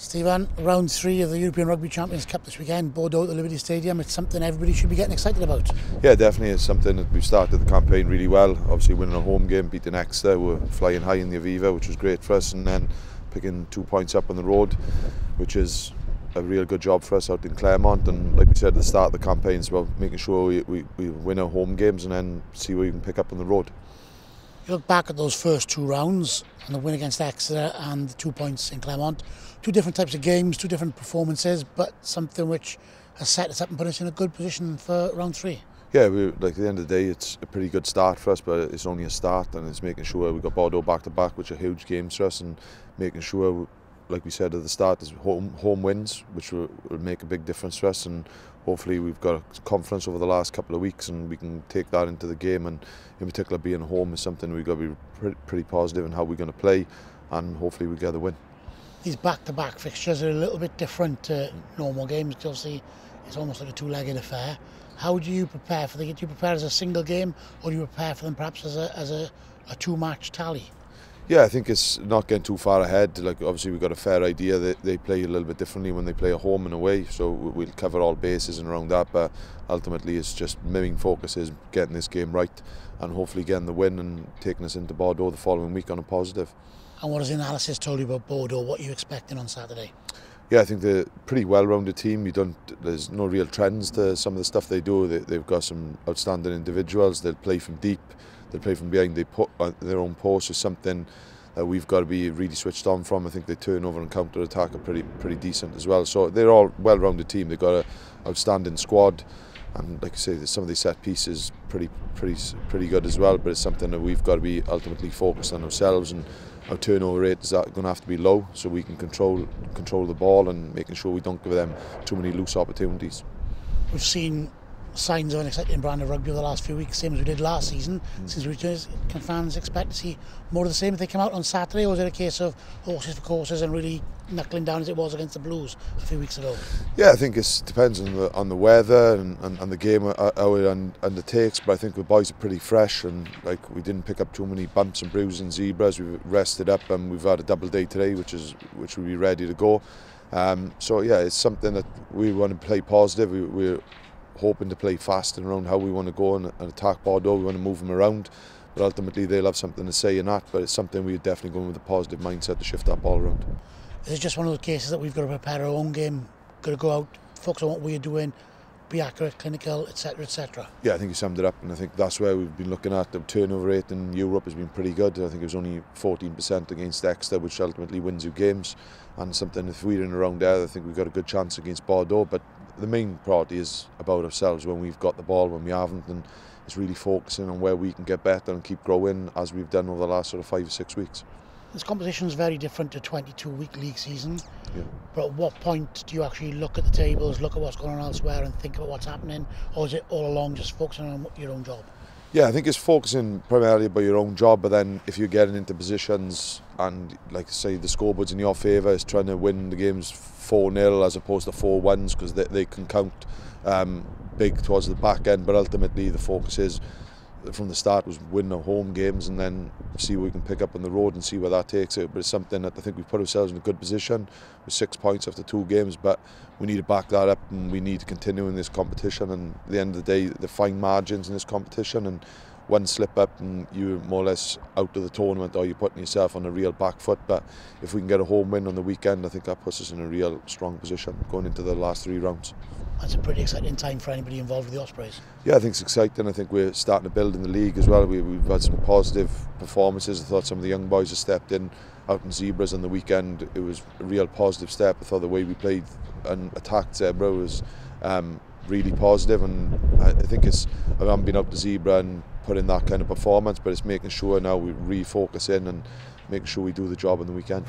Stephen, round 3 of the European Rugby Champions Cup this weekend, Bordeaux at the Liberty Stadium. It's something everybody should be getting excited about. Yeah, definitely. It's something that we've started the campaign really well. Obviously winning a home game, beating Exeter, we're flying high in the Aviva, which was great for us, and then picking 2 points up on the road, which is a real good job for us out in Claremont. And like we said at the start of the campaign, it's about making sure we win our home games and then see what we can pick up on the road. You look back at those first 2 rounds and the win against Exeter and the 2 points in Claremont. 2 different types of games, 2 different performances, but something which has set us up and put us in a good position for round 3. Yeah, at the end of the day, it's a pretty good start for us, but it's only a start, and it's making sure we've got Bordeaux back-to-back, which are huge games for us, and making sure, like we said at the start, is home wins, which will make a big difference for us, and hopefully we've got confidence over the last couple of weeks and we can take that into the game, and in particular being home is something we've got to be pretty positive in how we're going to play, and hopefully we get the win. These back-to-back fixtures are a little bit different to normal games. Obviously, it's almost like a 2-legged affair. How do you prepare for them? Do you prepare as a single game, or do you prepare for them perhaps as a 2-match tally? Yeah, I think it's not getting too far ahead. Like, obviously we've got a fair idea that they play a little bit differently when they play a home and away, so we'll cover all bases and around that, but ultimately it's just main focus is getting this game right and hopefully getting the win and taking us into Bordeaux the following week on a positive. And what has the analysis told you about Bordeaux? What are you expecting on Saturday? Yeah, I think they're a pretty well-rounded team. There's no real trends to some of the stuff they do. They've got some outstanding individuals. They'll play from deep. They'll play from behind. They put their own post is something that we've got to be really switched on from. I think they turnover and counter attack are pretty decent as well. So they're all well-rounded team. They've got an outstanding squad, and like I say, some of these set pieces pretty good as well. But it's something that we've got to be ultimately focused on ourselves, and our turnover rate is going to have to be low so we can control the ball and making sure we don't give them too many loose opportunities. We've seen signs of an exciting brand of rugby over the last few weeks, same as we did last season. Since we returned, can fans expect to see more of the same if they come out on Saturday, or is it a case of horses for courses and really knuckling down as it was against the Blues a few weeks ago? Yeah, I think it depends on the weather and the game how it undertakes, but I think the boys are pretty fresh, and like we didn't pick up too many bumps and bruises and zebras. We've rested up and we've had a double day today, which will be ready to go. So yeah, it's something that we want to play positive. We're hoping to play fast and around how we want to go and attack Bordeaux. We want to move them around, but ultimately they'll have something to say in that, but it's something we're definitely going with a positive mindset to shift that ball around. Is it just one of those cases that we've got to prepare our own game, got to go out, focus on what we're doing, be accurate, clinical, etc, etc? Yeah, I think you summed it up, and I think that's where we've been looking at. The turnover rate in Europe has been pretty good. I think it was only 14% against Exeter, which ultimately wins you games, and something if we're in around there, I think we've got a good chance against Bordeaux. But the main priority is about ourselves when we've got the ball, when we haven't, and it's really focusing on where we can get better and keep growing as we've done over the last sort of 5 or 6 weeks. This competition is very different to 22-week league season, yeah. But at what point do you actually look at the tables, look at what's going on elsewhere and think about what's happening, or is it all along just focusing on your own job? Yeah, I think it's focusing primarily about your own job, but then if you're getting into positions and, like say, the scoreboard's in your favour, it's trying to win the games 4-0 as opposed to 4-1s, because they can count big towards the back end, but ultimately the focus is from the start was win our home games and then see what we can pick up on the road and see where that takes it. But it's something that I think we've put ourselves in a good position with 6 points after 2 games, but we need to back that up and we need to continue in this competition. And at the end of the day, the fine margins in this competition, and one slip up and you're more or less out of the tournament, or you're putting yourself on a real back foot. But if we can get a home win on the weekend, I think that puts us in a real strong position going into the last 3 rounds. That's a pretty exciting time for anybody involved with the Ospreys. Yeah, I think it's exciting. I think we're starting to build in the league as well. We've had some positive performances. I thought some of the young boys have stepped in out in Zebras on the weekend. It was a real positive step. I thought the way we played and attacked Zebra was really positive, and I think I haven't been out to Zebra and put in that kind of performance, but it's making sure now we refocus in and making sure we do the job on the weekend.